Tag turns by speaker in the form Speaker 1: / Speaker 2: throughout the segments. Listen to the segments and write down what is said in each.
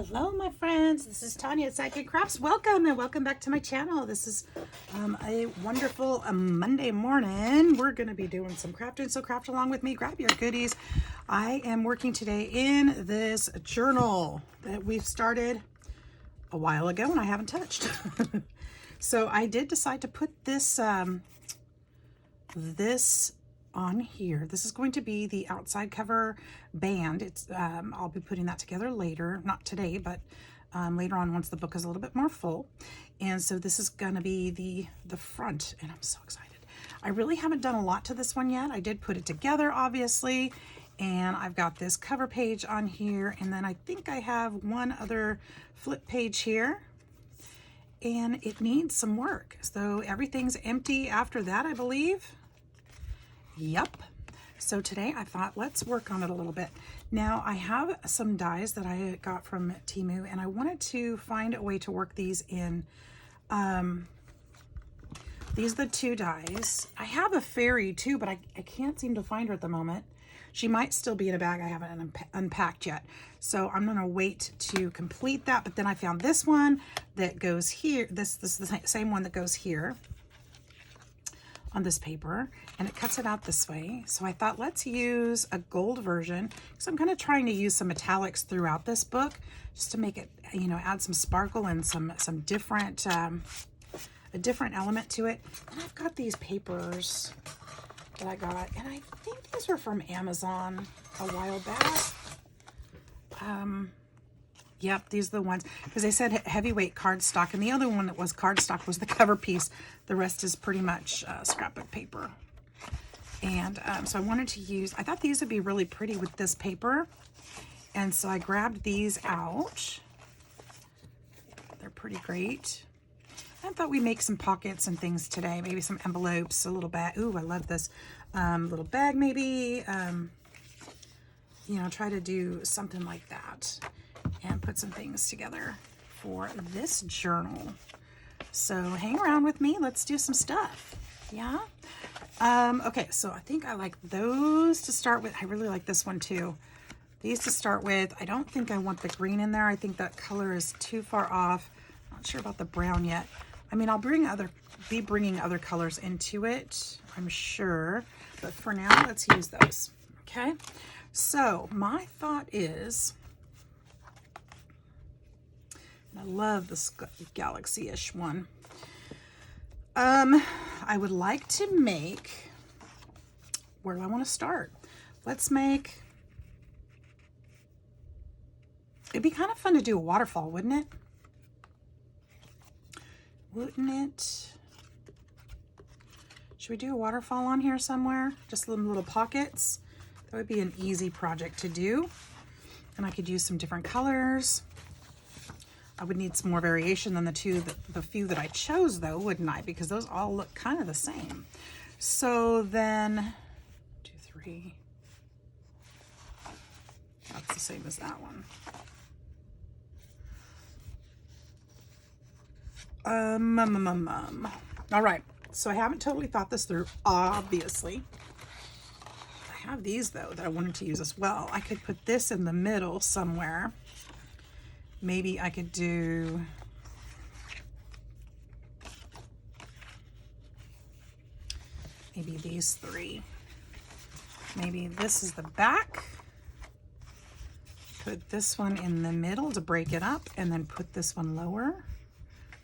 Speaker 1: Hello my friends, this is Tanya at SideGigCrafts. Welcome and welcome back to my channel. This is a wonderful Monday morning. We're going to be doing some crafting, so craft along with me. Grab your goodies. I am working today in this journal that we've started a while ago and I haven't touched. So I did decide to put this this on here. This is going to be the outside cover band. It's I'll be putting that together later, not today, but later on once the book is a little bit more full. And so this is gonna be the front, and I'm so excited. I really haven't done a lot to this one yet. I did put it together, obviously, and I've got this cover page on here, and then I think I have one other flip page here, and it needs some work. So everything's empty after that, I believe. Yep. So today I thought, let's work on it a little bit. Now I have some dies that I got from Temu, and I wanted to find a way to work these in. These are the two dies. I have a fairy too, but I can't seem to find her at the moment. She might still be in a bag I haven't unpacked yet. So I'm gonna wait to complete that. But then I found this one that goes here. This is the same one that goes here on this paper, and it cuts it out this way. So I thought, let's use a gold version, because I'm kind of trying to use some metallics throughout this book just to make it, you know, add some sparkle and some different a different element to it. And I've got these papers that I got, and I think these were from Amazon a while back. Yep, these are the ones, because they said heavyweight cardstock, and the other one that was cardstock was the cover piece. The rest is pretty much scrapbook paper. And so I wanted to use, I thought these would be really pretty with this paper. And so I grabbed these out. They're pretty great. I thought we'd make some pockets and things today, maybe some envelopes, a little bag. Ooh, I love this. Little bag maybe. You know, try to do something like that and put some things together for this journal. So hang around with me. Let's do some stuff. Yeah. Okay, so I think I like those to start with. I really like this one too. These to start with. I don't think I want the green in there. I think that color is too far off. Not sure about the brown yet. I mean, I'll be bringing other colors into it, I'm sure. But for now, let's use those. Okay. So my thought is, I love this galaxy-ish one. I would like to make, where do I want to start? Let's make, it'd be kind of fun to do a waterfall, wouldn't it? Wouldn't it? Should we do a waterfall on here somewhere? Just little pockets. That would be an easy project to do. And I could use some different colors. I would need some more variation than the few that I chose though, wouldn't I? Because those all look kind of the same. So then, 2, 3. That's the same as that one. All right, so I haven't totally thought this through, obviously. I have these though that I wanted to use as well. I could put this in the middle somewhere. Maybe I could do, maybe these 3. Maybe this is the back. Put this one in the middle to break it up, and then put this one lower.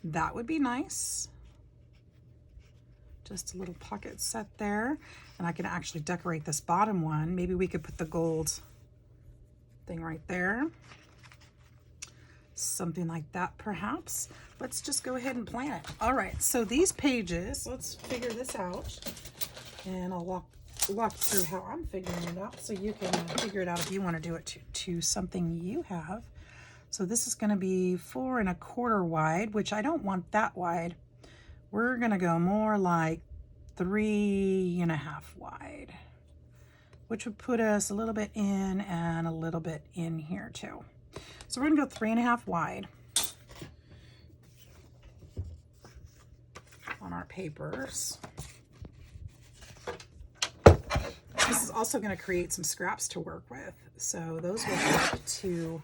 Speaker 1: That would be nice. Just a little pocket set there. And I can actually decorate this bottom one. Maybe we could put the gold thing right there. Something like that, perhaps. Let's just go ahead and plan it. All right, so these pages, let's figure this out. And I'll walk through how I'm figuring it out, so you can figure it out if you want to do it to something you have. So this is going to be 4 1/4 wide, which I don't want that wide. We're going to go more like 3 1/2 wide, which would put us a little bit in and a little bit in here too. So we're going to go 3 1/2 wide on our papers. This is also going to create some scraps to work with. So those will help to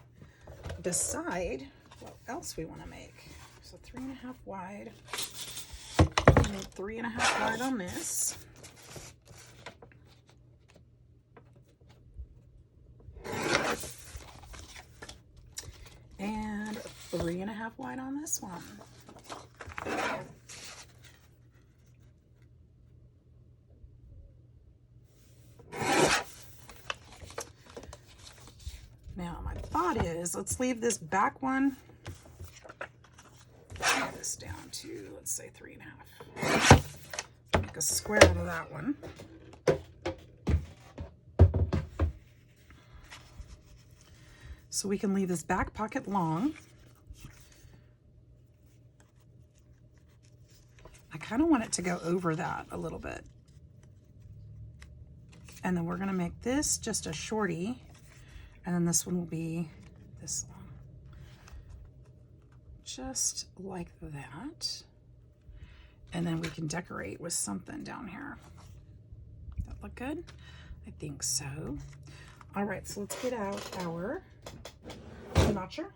Speaker 1: decide what else we want to make. So 3.5 wide. We need 3.5 wide on this. And 3.5 wide on this one. Now my thought is, let's leave this back one, put this down to, let's say 3.5. Make a square out of that one. So we can leave this back pocket long. I kind of want it to go over that a little bit. And then we're going to make this just a shorty. And then this one will be this long. Just like that. And then we can decorate with something down here. That look good? I think so. All right, so let's get out our notcher.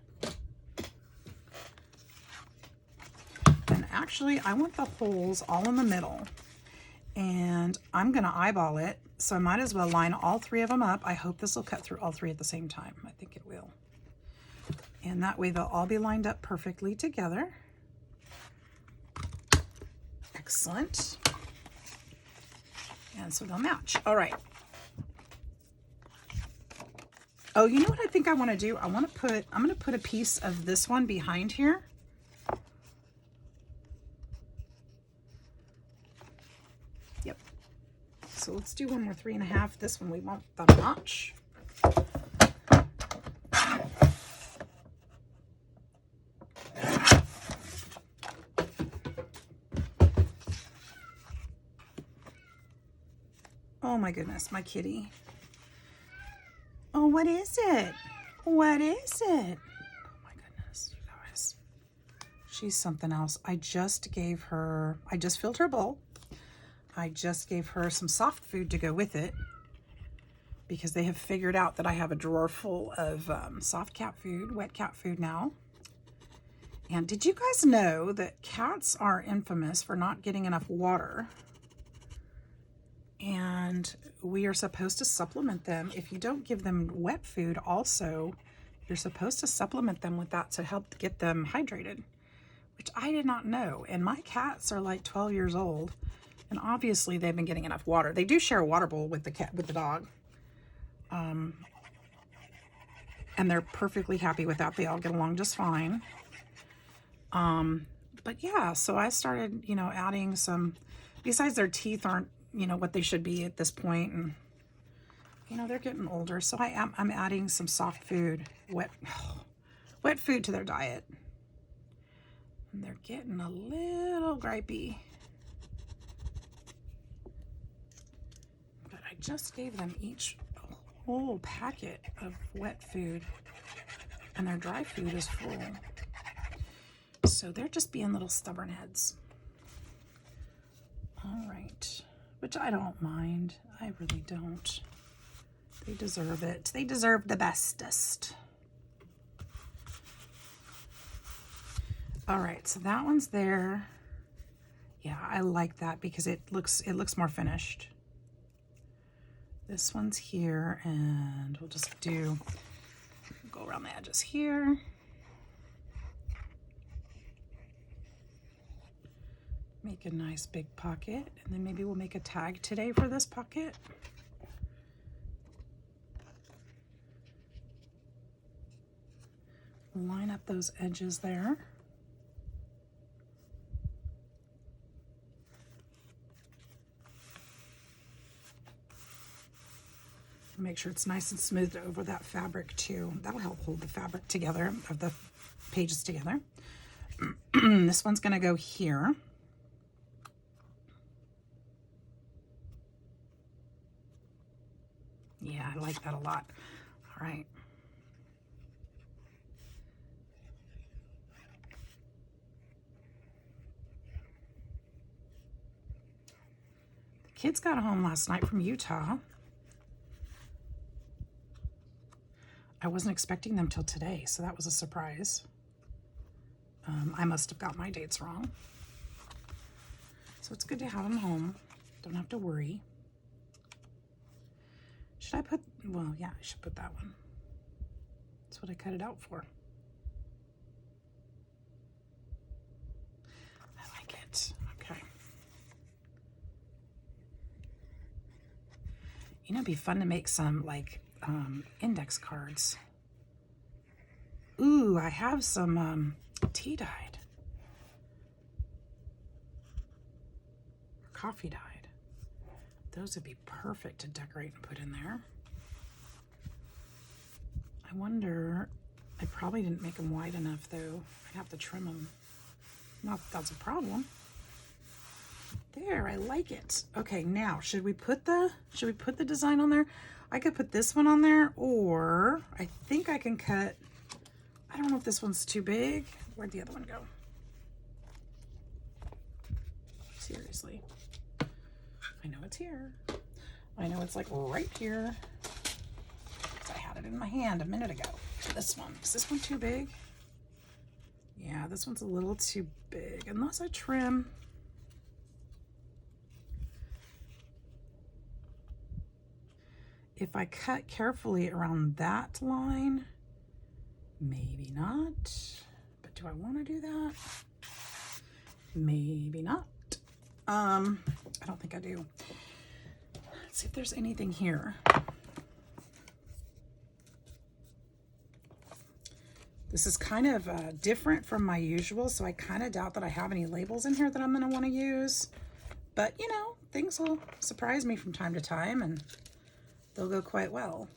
Speaker 1: And actually, I want the holes all in the middle. And I'm going to eyeball it. So I might as well line all 3 of them up. I hope this will cut through all 3 at the same time. I think it will. And that way they'll all be lined up perfectly together. Excellent. And so they'll match. All right. Oh, you know what I think I want to do? I'm going to put a piece of this one behind here. Yep. So let's do one more 3.5. This one we want the notch. Oh my goodness, my kitty. Oh, what is it? What is it? Oh my goodness, you guys. She's something else. I just filled her bowl. I just gave her some soft food to go with it because they have figured out that I have a drawer full of soft cat food, wet cat food now. And did you guys know that cats are infamous for not getting enough water? And we are supposed to supplement them. If you don't give them wet food also, you're supposed to supplement them with that to help get them hydrated, which I did not know. And my cats are like 12 years old. And obviously they've been getting enough water. They do share a water bowl with the dog. And they're perfectly happy with that. They all get along just fine. But yeah, so I started, adding some, besides their teeth aren't, what they should be at this point. And, they're getting older. So I'm adding some soft food, wet food to their diet. And they're getting a little gripey. I just gave them each a whole packet of wet food and their dry food is full. So they're just being little stubborn heads. All right, which I don't mind. I really don't. They deserve it. They deserve the bestest. All right, so that one's there. Yeah, I like that because it looks more finished. This one's here, and we'll just go around the edges here. Make a nice big pocket, and then maybe we'll make a tag today for this pocket. Line up those edges there. Make sure it's nice and smoothed over that fabric too. That'll help hold the fabric together, of the pages together. This one's gonna go here. Yeah, I like that a lot. All right. The kids got home last night from Utah. I wasn't expecting them till today, so that was a surprise. I must have got my dates wrong. So it's good to have them home. Don't have to worry. Should I put, well, yeah, I should put that one. That's what I cut it out for. I like it. Okay. You know, it'd be fun to make some like index cards. Ooh, I have some tea dyed. Coffee dyed. Those would be perfect to decorate and put in there. I wonder, I probably didn't make them wide enough though. I'd have to trim them. Not that that's a problem. There, I like it. Okay, now should we put the design on there? I could put this one on there, or I think I can cut, I don't know if this one's too big. Where'd the other one go? Seriously. I know it's here. I know it's like right here. I had it in my hand a minute ago. This one. Is this one too big? Yeah, this one's a little too big. Unless I trim. If I cut carefully around that line, maybe not. But do I want to do that? Maybe not. I don't think I do. Let's see if there's anything here. This is kind of different from my usual, so I kind of doubt that I have any labels in here that I'm going to want to use. But, you know, things will surprise me from time to time, and they'll go quite well.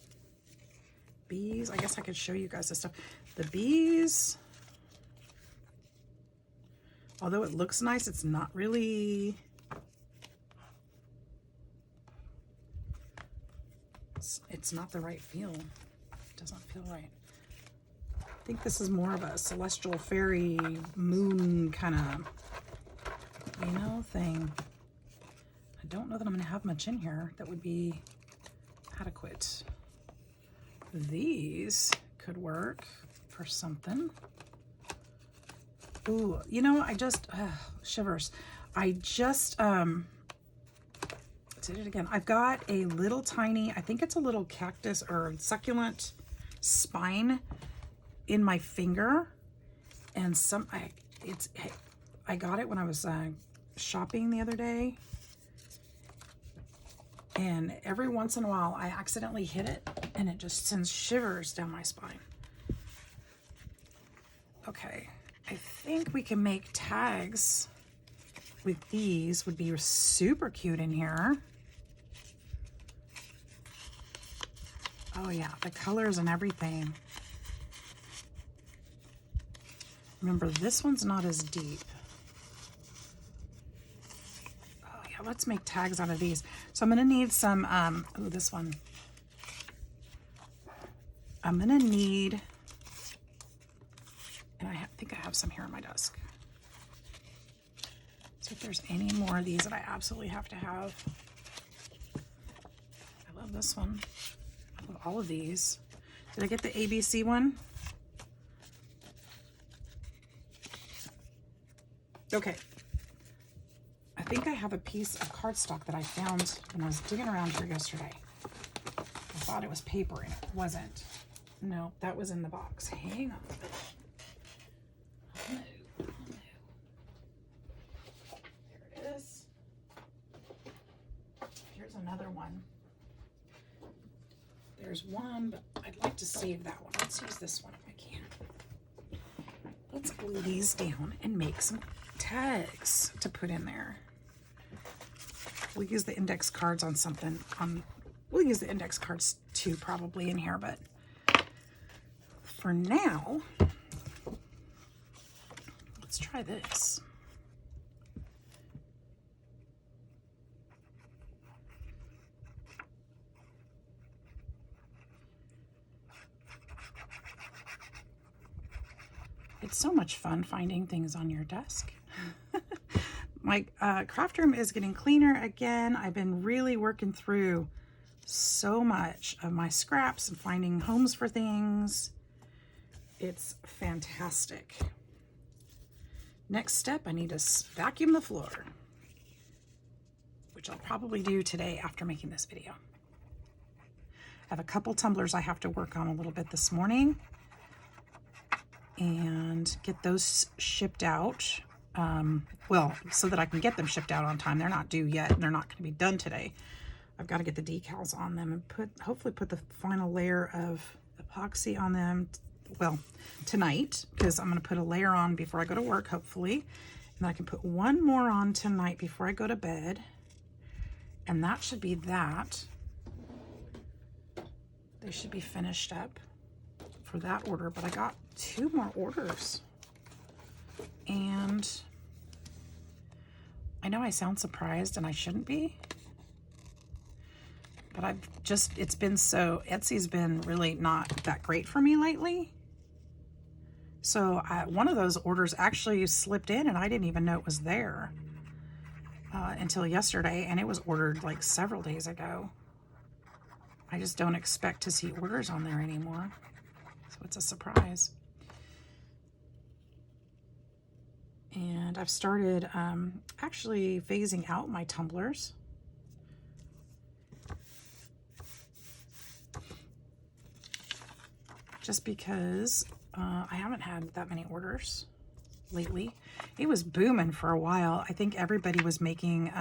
Speaker 1: Bees, I guess I could show you guys this stuff. The bees, although it looks nice, it's not really, it's not the right feel. It doesn't feel right. I think this is more of a celestial fairy moon kind of, you know, thing. I don't know that I'm going to have much in here that would be adequate. These could work for something. Ooh, you know, I just, shivers. I just, did it again. I've got a little tiny, I think it's a little cactus or succulent spine in my finger. And I got it when I was shopping the other day. And every once in a while, I accidentally hit it, and it just sends shivers down my spine. Okay, I think we can make tags with these. Would be super cute in here. Oh yeah, the colors and everything. Remember, this one's not as deep. Oh yeah, let's make tags out of these. So I'm gonna need some, oh, this one. I'm gonna need, and I think I have some here on my desk. So if there's any more of these that I absolutely have to have. I love this one. I love all of these. Did I get the ABC one? Okay. I think I have a piece of cardstock that I found when I was digging around here yesterday. I thought it was paper and it wasn't. No, that was in the box. Hang on. There it is. Here's another one. There's one, but I'd like to save that one. Let's use this one if I can. Let's glue these down and make some tags to put in there. We'll use the index cards on something. We'll use the index cards too, probably in here, but for now, let's try this. It's so much fun finding things on your desk. My craft room is getting cleaner again. I've been really working through so much of my scraps and finding homes for things. It's fantastic. Next step, I need to vacuum the floor, which I'll probably do today after making this video. I have a couple tumblers I have to work on a little bit this morning and get those shipped out. Well, so that I can get them shipped out on time. They're not due yet, and they're not going to be done today. I've got to get the decals on them and hopefully put the final layer of epoxy on them, well, tonight, because I'm going to put a layer on before I go to work, hopefully. And then I can put one more on tonight before I go to bed. And that should be that. They should be finished up for that order, but I got 2 more orders. And I know I sound surprised, and I shouldn't be, but it's been so, Etsy's been really not that great for me lately. So one of those orders actually slipped in, and I didn't even know it was there until yesterday, and it was ordered like several days ago. I just don't expect to see orders on there anymore, so it's a surprise. And I've started actually phasing out my tumblers. Just because I haven't had that many orders lately. It was booming for a while. I think everybody was making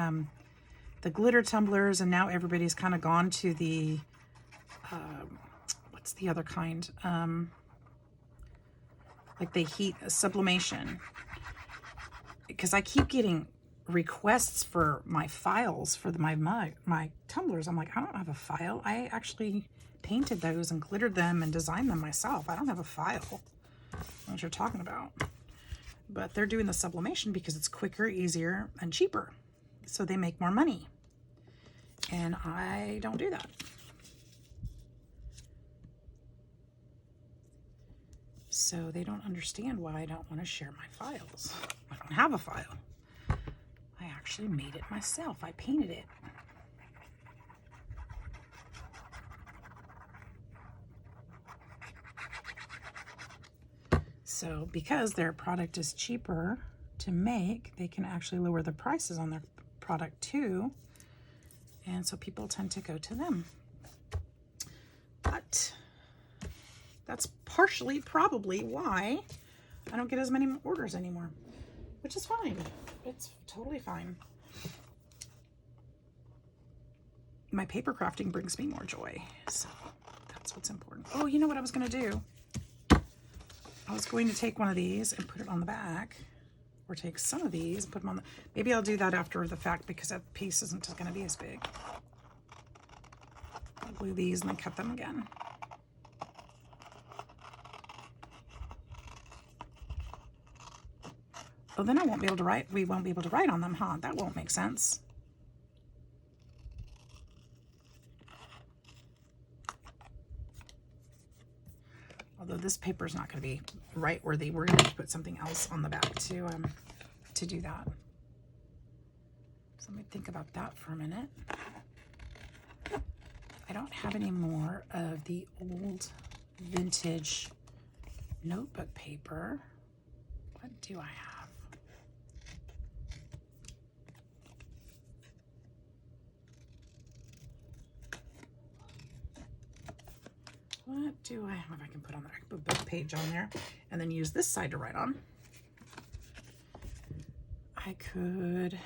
Speaker 1: the glitter tumblers, and now everybody's kind of gone to the, what's the other kind? Like the heat sublimation. Because I keep getting requests for my files for my tumblers. I'm like, I don't have a file. I actually painted those and glittered them and designed them myself. I don't have a file. I don't know what you're talking about. But they're doing the sublimation because it's quicker, easier, and cheaper. So they make more money. And I don't do that. So they don't understand why I don't want to share my files. I don't have a file. I actually made it myself. I painted it. So because their product is cheaper to make, they can actually lower the prices on their product too. And so people tend to go to them. But that's partially probably why I don't get as many orders anymore, which is fine. It's totally fine. My paper crafting brings me more joy, so that's what's important. Oh, you know what I was going to do? I was going to take one of these and put it on the back, or take some of these and put them on the, maybe I'll do that after the fact because that piece isn't going to be as big. I'll glue these and then cut them again. Oh, then I won't be able to write. We won't be able to write on them, huh? That won't make sense. Although this paper is not going to be write worthy, we're going to put something else on the back to do that. So let me think about that for a minute. I don't have any more of the old vintage notebook paper. What do I have? What do I have I can put on there? I can put book page on there and then use this side to write on. I could,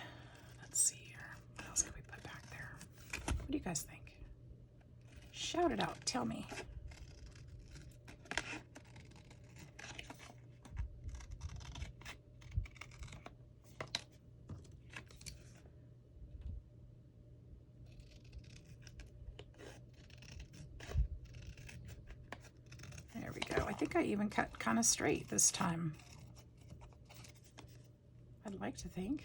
Speaker 1: let's see here. What else could we put back there? What do you guys think? Shout it out. Tell me. I think I even cut kind of straight this time. I'd like to think.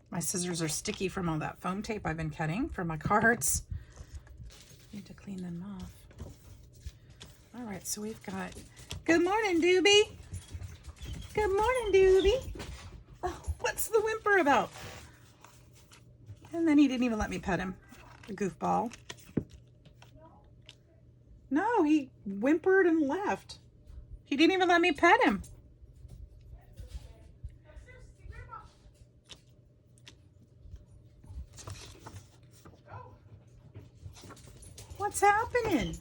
Speaker 1: My scissors are sticky from all that foam tape I've been cutting for my cards. Need to clean them off. All right, so we've got, good morning, Doobie. Good morning, Doobie. Oh, what's the whimper about? And then he didn't even let me pet him. The goofball. No, he whimpered and left. He didn't even let me pet him. What's happening?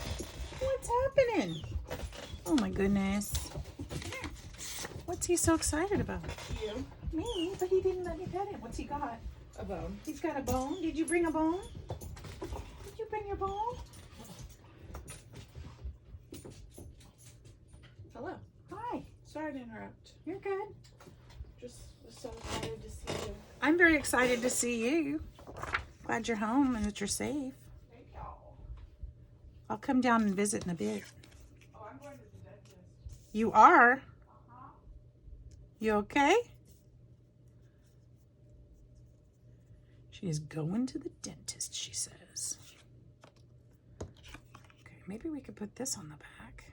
Speaker 1: What's happening? Oh my goodness. What's he so excited about?
Speaker 2: You.
Speaker 1: Me, but he didn't let me pet him. What's he got?
Speaker 2: A bone.
Speaker 1: He's got a bone. Did you bring a bone? Did you bring your bone?
Speaker 2: Hello.
Speaker 1: Hi.
Speaker 2: Sorry to interrupt.
Speaker 1: You're good.
Speaker 2: Just was so excited to see you.
Speaker 1: I'm very excited to see you. Glad you're home and that you're safe.
Speaker 2: Thank y'all.
Speaker 1: I'll come down and visit in a bit.
Speaker 2: Oh, I'm going to the dentist.
Speaker 1: You are?
Speaker 2: Uh-huh.
Speaker 1: You okay? She's going to the dentist, she says. Okay, maybe we could put this on the back.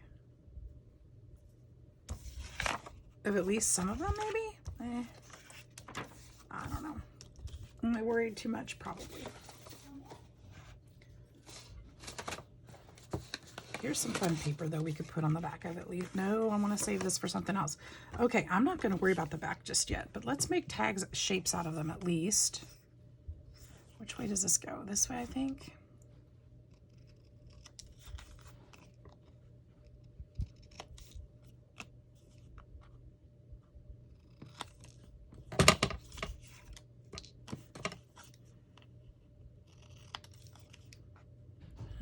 Speaker 1: Of at least some of them, maybe? I don't know. Am I worried too much? Probably. Here's some fun paper, though, we could put on the back of it. No, I want to save this for something else. Okay, I'm not going to worry about the back just yet, but let's make tags, shapes out of them at least. Which way does this go? This way, I think.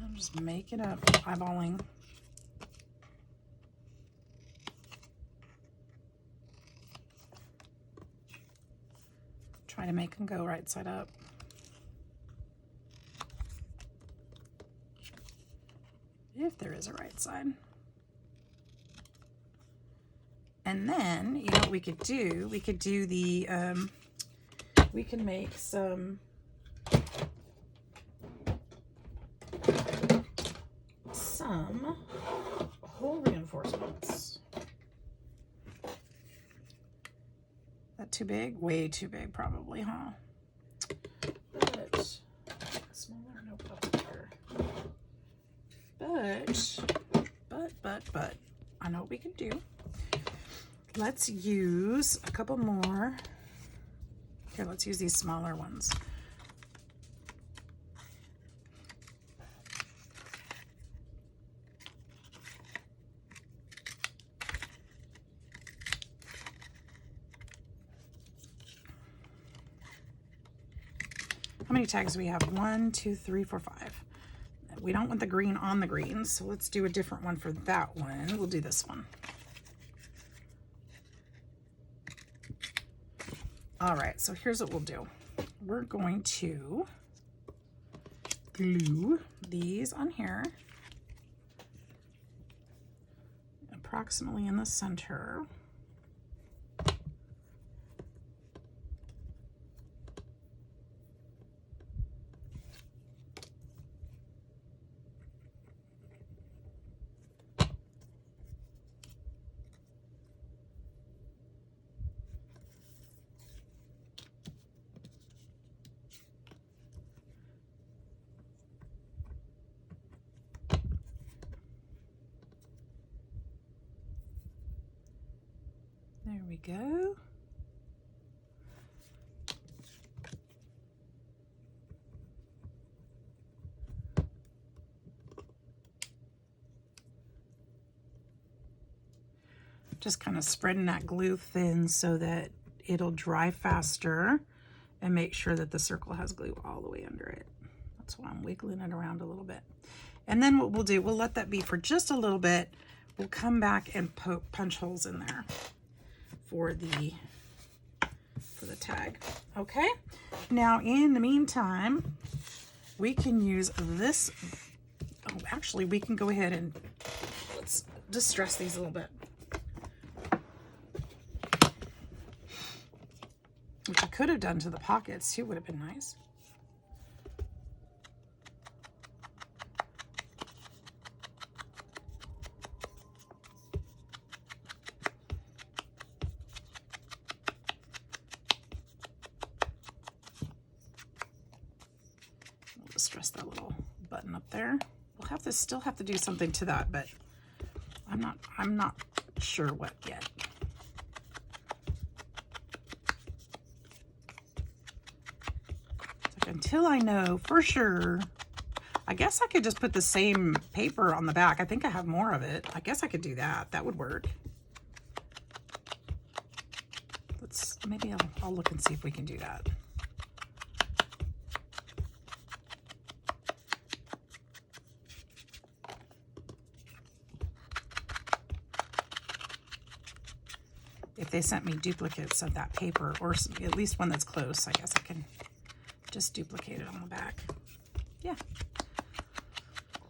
Speaker 1: I'm just making up, eyeballing. Try to make them go right side up. If there is a right side. And then, you know what we could do? We could do the, we can make some hole reinforcements. That too big? Way too big, probably, huh? But smaller, no pucker. But, I know what we can do. Let's use a couple more. Here, let's use these smaller ones. How many tags do we have? 1, 2, 3, 4, 5. We don't want the green on the green, so let's do a different one for that one. We'll do this one. All right, so here's what we'll do. We're going to glue these on here, approximately in the center. There we go. Just kind of spreading that glue thin so that it'll dry faster, and make sure that the circle has glue all the way under it. That's why I'm wiggling it around a little bit. And then what we'll do, we'll let that be for just a little bit. We'll come back and punch holes in there for the tag. Okay, now in the meantime, we can use this. Oh, actually, we can go ahead and let's distress these a little bit, which I could have done to the pockets too. Would have been nice. distress that little button up there. We'll have to still have to do something to that, but I'm not sure what yet. It's like, until I know for sure. I guess I could just put the same paper on the back. I think I have more of it. I guess I could do that. That would work. Maybe I'll look and see if we can do that. If they sent me duplicates of that paper, or at least one that's close, I guess I can just duplicate it on the back. Yeah,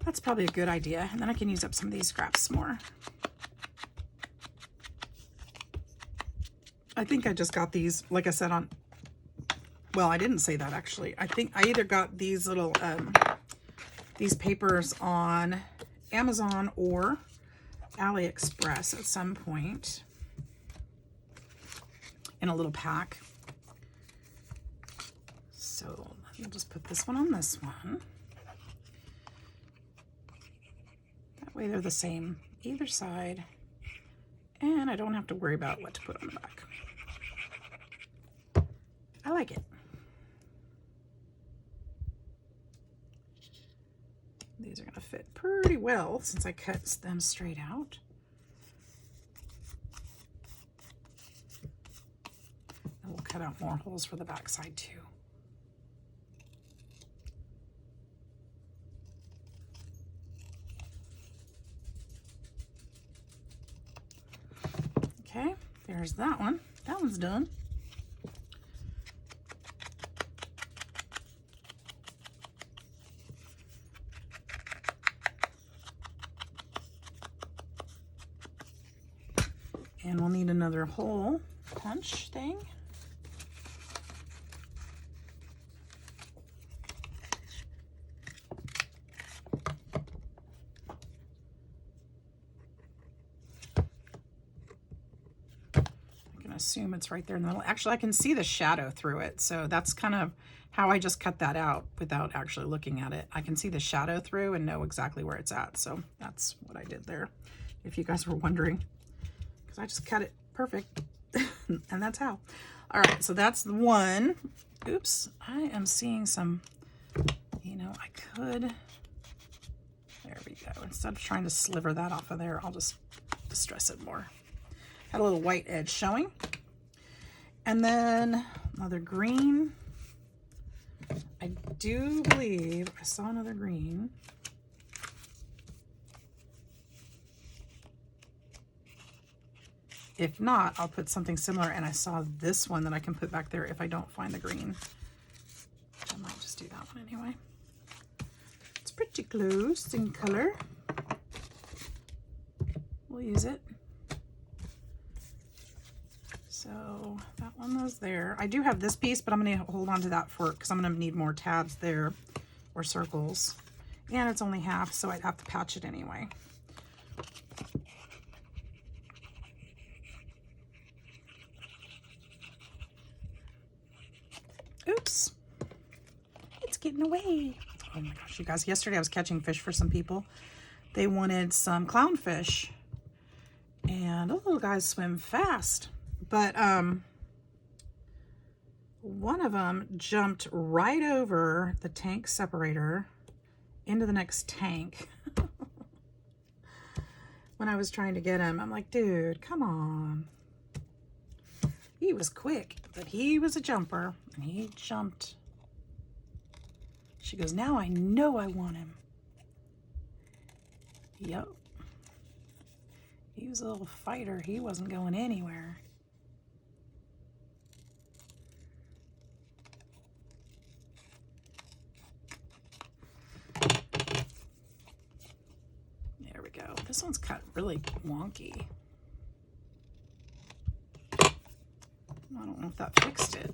Speaker 1: that's probably a good idea. And then I can use up some of these scraps more. I think I just got these, like I said, on, well, I didn't say that actually. I think I either got these little, these papers on Amazon or AliExpress at some point in a little pack. So we'll just put this one on this one. That way they're the same either side. And I don't have to worry about what to put on the back. I like it. These are going to fit pretty well since I cut them straight out. And we'll cut out more holes for the back side too. Okay, there's that one. That one's done. And we'll need another hole punch thing. Assume it's right there in the middle. Actually, I can see the shadow through it, so that's kind of how I just cut that out without actually looking at it. I can see the shadow through and know exactly where it's at, so that's what I did there, if you guys were wondering, because I just cut it perfect. And that's how. All right, so that's the one. Oops, I am seeing some, you know, I could, there we go. Instead of trying to sliver that off of there, I'll just distress it more. Had a little white edge showing. And then another green. I do believe I saw another green. If not, I'll put something similar, and I saw this one that I can put back there if I don't find the green. I might just do that one anyway. It's pretty close in color. We'll use it. So that one was there. I do have this piece, but I'm going to hold on to that for, because I'm going to need more tabs there, or circles. And it's only half, so I'd have to patch it anyway. Oops. It's getting away. Oh my gosh, you guys. Yesterday I was catching fish for some people. They wanted some clownfish. And those little guys swim fast. But one of them jumped right over the tank separator into the next tank. When I was trying to get him, I'm like, dude, come on. He was quick, but he was a jumper, and he jumped. She goes, now I know I want him. Yep. He was a little fighter. He wasn't going anywhere. There we go. This one's cut really wonky. I don't know if that fixed it.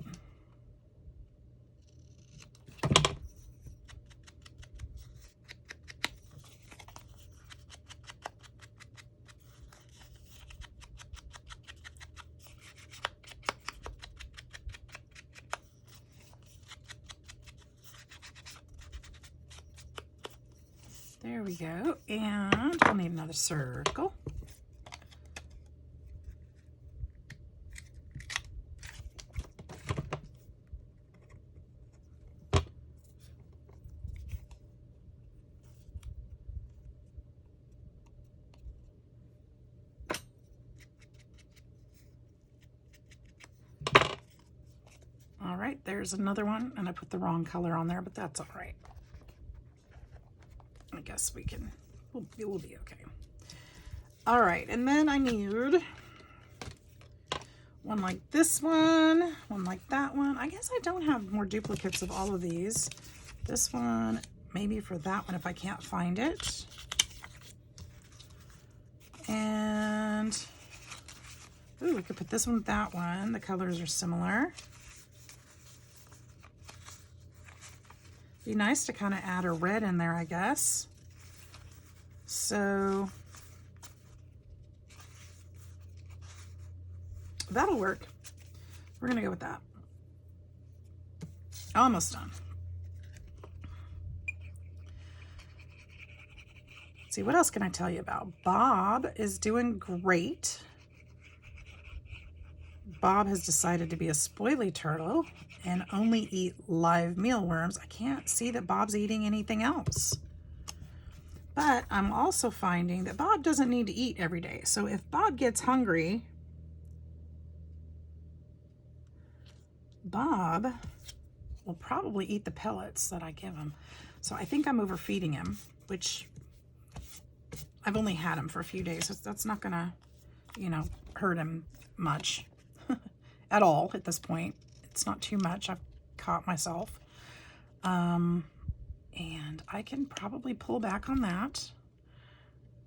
Speaker 1: we go. And we'll need another circle. All right, there's another one, and I put the wrong color on there, but that's all right. I guess we can, it will be okay. All right, and then I need one like this one like that one. I guess I don't have more duplicates of all of these. This one, maybe for that one if I can't find it. And, ooh, we could put this one with that one. The colors are similar. Be nice to kind of add a red in there, I guess. So that'll work. We're gonna go with that. Almost done. Let's see, what else can I tell you about? Bob is doing great. Bob has decided to be a spoily turtle and only eat live mealworms. I can't see that Bob's eating anything else. But I'm also finding that Bob doesn't need to eat every day. So if Bob gets hungry, Bob will probably eat the pellets that I give him. So I think I'm overfeeding him, which I've only had him for a few days. So that's not gonna, you know, hurt him much at all at this point. It's not too much. I've caught myself. And I can probably pull back on that.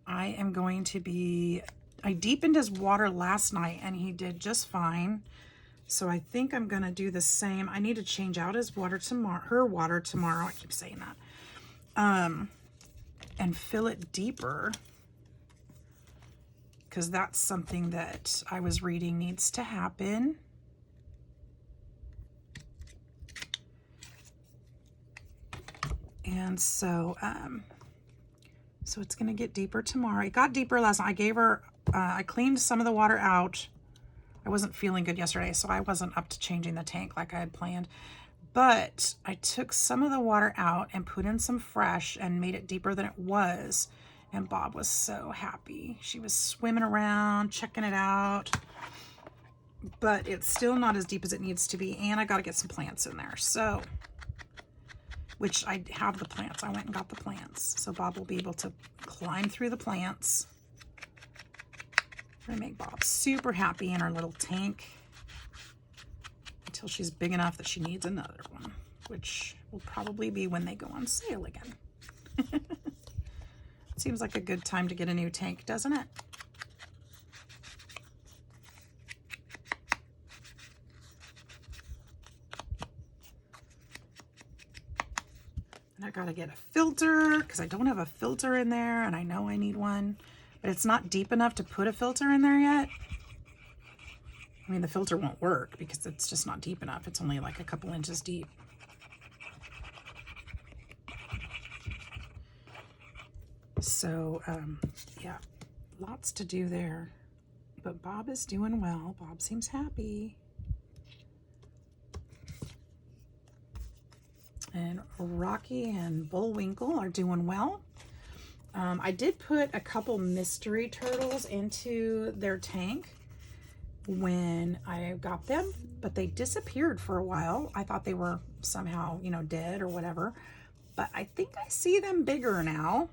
Speaker 1: I am going to be, I deepened his water last night and he did just fine. So I think I'm gonna do the same. I need to change out his water tomorrow, her water tomorrow. I keep saying that. And fill it deeper, because that's something that I was reading needs to happen. And so, so it's gonna get deeper tomorrow. It got deeper last night. I gave her, I cleaned some of the water out. I wasn't feeling good yesterday, so I wasn't up to changing the tank like I had planned. But I took some of the water out and put in some fresh and made it deeper than it was. And Bob was so happy. She was swimming around, checking it out. But it's still not as deep as it needs to be. And I got to get some plants in there. So, which I have the plants. I went and got the plants. So Bob will be able to climb through the plants. We're gonna make Bob super happy in our little tank until she's big enough that she needs another one, which will probably be when they go on sale again. Seems like a good time to get a new tank, doesn't it? And I gotta get a filter because I don't have a filter in there and I know I need one. But it's not deep enough to put a filter in there yet. I mean, the filter won't work because it's just not deep enough. It's only like a couple inches deep. So, yeah, lots to do there. But Bob is doing well. Bob seems happy. And Rocky and Bullwinkle are doing well. I did put a couple mystery turtles into their tank when I got them, but they disappeared for a while. I thought they were somehow, you know, dead or whatever, but I think I see them bigger now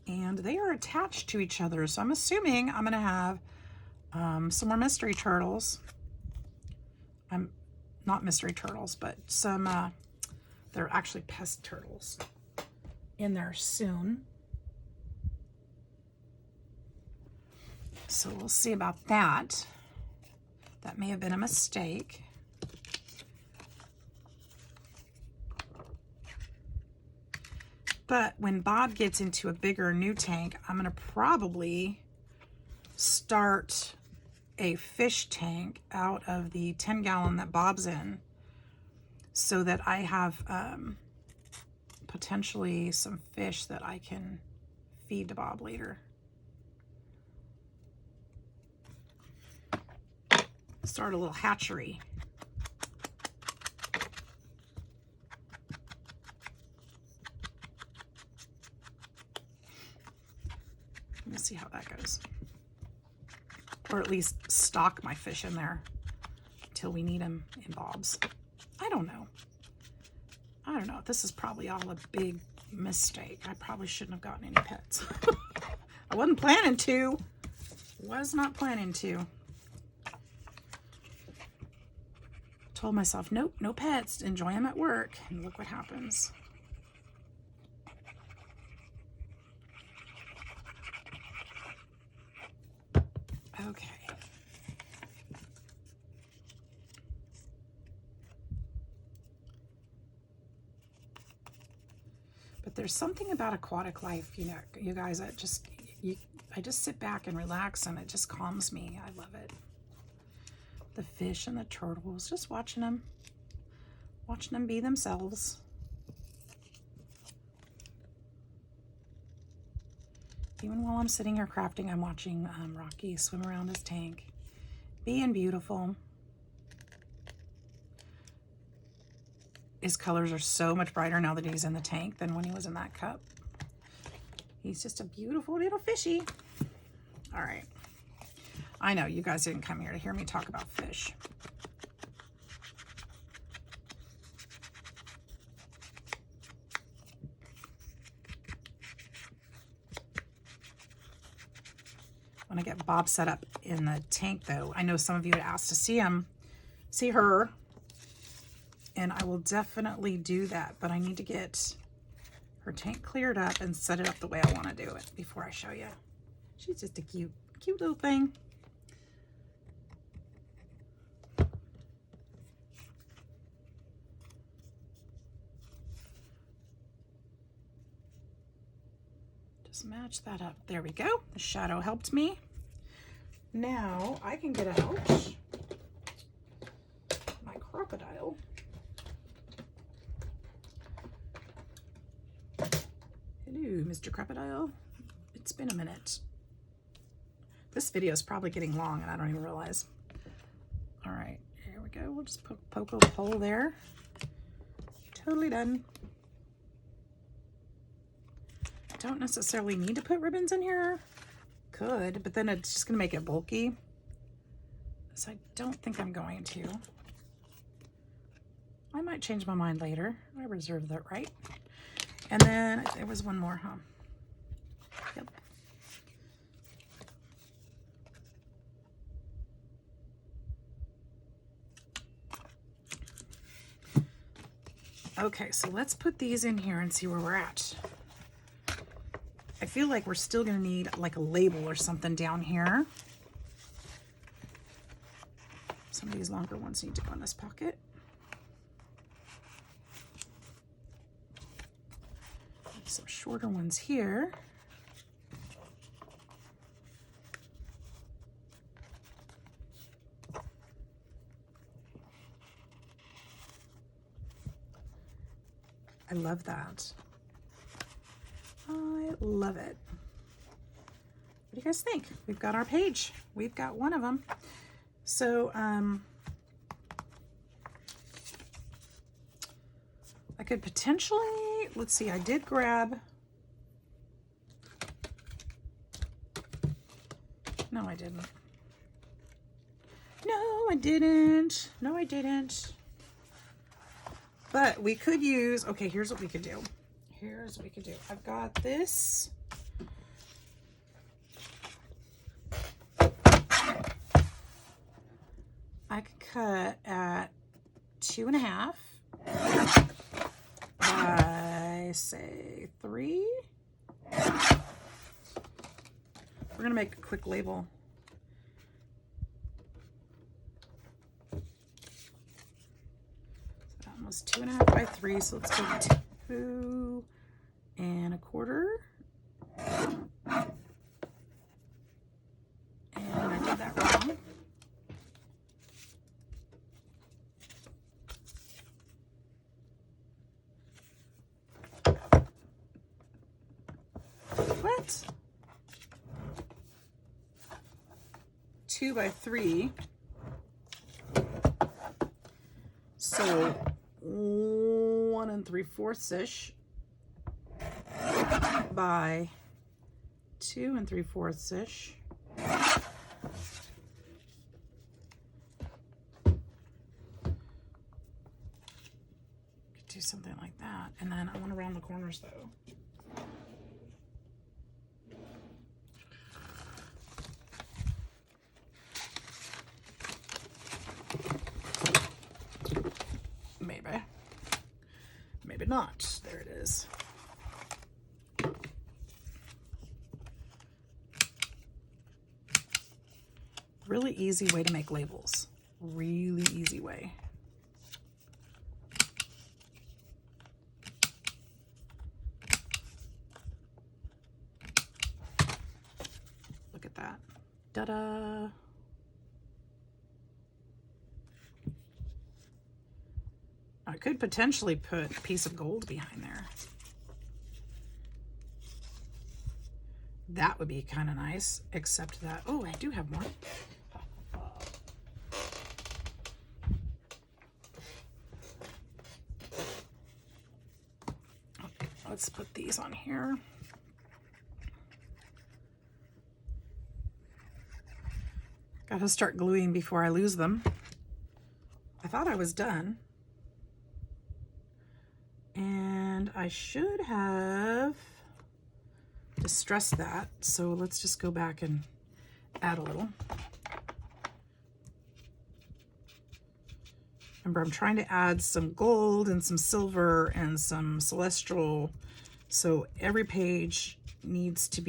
Speaker 1: and they are attached to each other. So I'm assuming I'm going to have some more mystery turtles. Not mystery turtles, but some, they're actually pest turtles in there soon. So we'll see about that. That may have been a mistake. But when Bob gets into a bigger new tank, I'm gonna probably start a fish tank out of the 10-gallon that Bob's in so that I have potentially some fish that I can feed to Bob later. Start a little hatchery. We'll see how that goes. Or at least stock my fish in there until we need them in Bob's. I don't know. I don't know. This is probably all a big mistake. I probably shouldn't have gotten any pets. I wasn't planning to. Was not planning to. Told myself, nope, no pets. Enjoy them at work. And look what happens. Okay. But there's something about aquatic life, you know, you guys, I just sit back and relax and it just calms me. I love it. The fish and the turtles, just watching them be themselves. Even while I'm sitting here crafting, I'm watching Rocky swim around his tank, being beautiful. His colors are so much brighter now that he's in the tank than when he was in that cup. He's just a beautiful little fishy. All right. I know you guys didn't come here to hear me talk about fish. When I get Bob set up in the tank, though, I know some of you had asked to see her, and I will definitely do that, but I need to get her tank cleared up and set it up the way I want to do it before I show you. She's just a cute little thing. Just match that up. There we go. The shadow helped me. Now I can get out my crocodile. Hello, Mr. Crocodile. It's been a minute. This video is probably getting long and I don't even realize. All right, here we go. We'll just poke a hole there. Totally done. Don't necessarily need to put ribbons in here. Could, but then it's just gonna make it bulky. So I don't think I'm going to. I might change my mind later. I reserve that right. And then there was one more, huh? Yep. Okay, so let's put these in here and see where we're at. I feel like we're still gonna need like a label or something down here. Some of these longer ones need to go in this pocket. Some shorter ones here. I love that. I love it. What do you guys think? We've got our page. We've got one of them. So, I could potentially, let's see, I did grab, no, I didn't. No, I didn't. No, I didn't. But we could use, okay, here's what we could do. Here's what we could do. I've got this. I could cut at 2.5 by, say, 3. We're gonna make a quick label. So that was 2.5 by 3, so let's go 2 1/4. And I did that wrong. What? 2 by 3. So 1 3/4-ish by 2 3/4-ish. Could do something like that. And then I want to round the corners though. Maybe not. There it is. Really easy way to make labels. Really easy way. Look at that. Ta-da! I could potentially put a piece of gold behind there. That would be kind of nice, except that, oh, I do have more. Okay, let's put these on here. Gotta start gluing before I lose them. I thought I was done. And I should have distressed that. So let's just go back and add a little. Remember, I'm trying to add some gold and some silver and some celestial. So every page needs to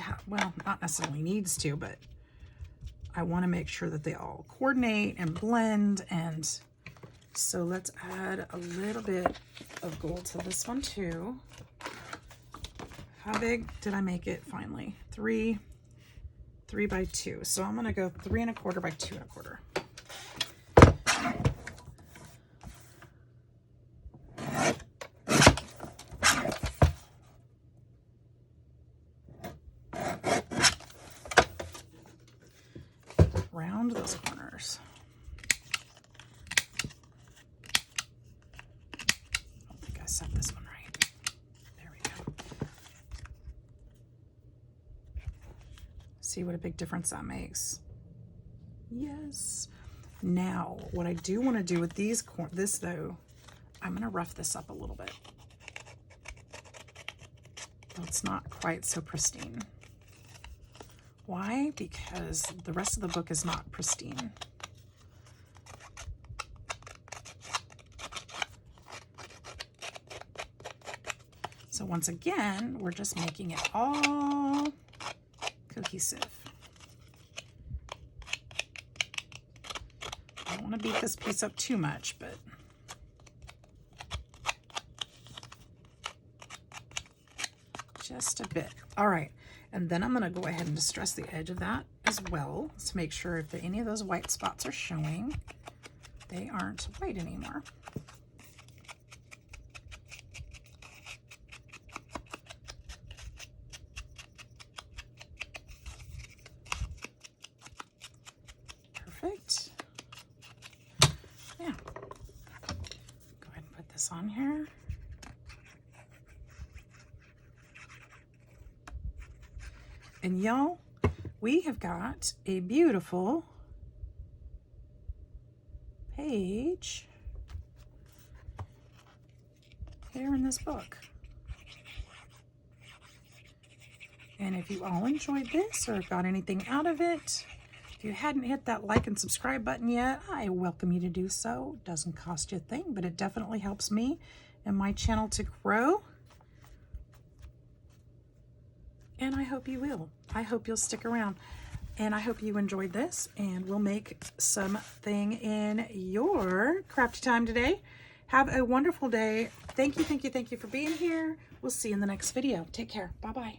Speaker 1: have, well, not necessarily needs to, but I want to make sure that they all coordinate and blend. And so let's add a little bit of gold to this one too. How big did I make it finally? 3 by 2. So I'm gonna go 3 1/4 by 2 1/4. Round those corners. I don't think I set this one right. There we go. See what a big difference that makes. Yes. Now, what I do want to do with this though, I'm going to rough this up a little bit. So it's not quite so pristine. Why? Because the rest of the book is not pristine. So once again, we're just making it all cohesive. I don't want to beat this piece up too much, but just a bit. All right. And then I'm going to go ahead and distress the edge of that as well to make sure if any of those white spots are showing, they aren't white anymore. Perfect. Yeah. Go ahead and put this on here. And y'all, we have got a beautiful page here in this book. And if you all enjoyed this or got anything out of it, if you hadn't hit that like and subscribe button yet, I welcome you to do so. It doesn't cost you a thing, but it definitely helps me and my channel to grow. And I hope you will. I hope you'll stick around. And I hope you enjoyed this. And we'll make something in your crafty time today. Have a wonderful day. Thank you for being here. We'll see you in the next video. Take care. Bye-bye.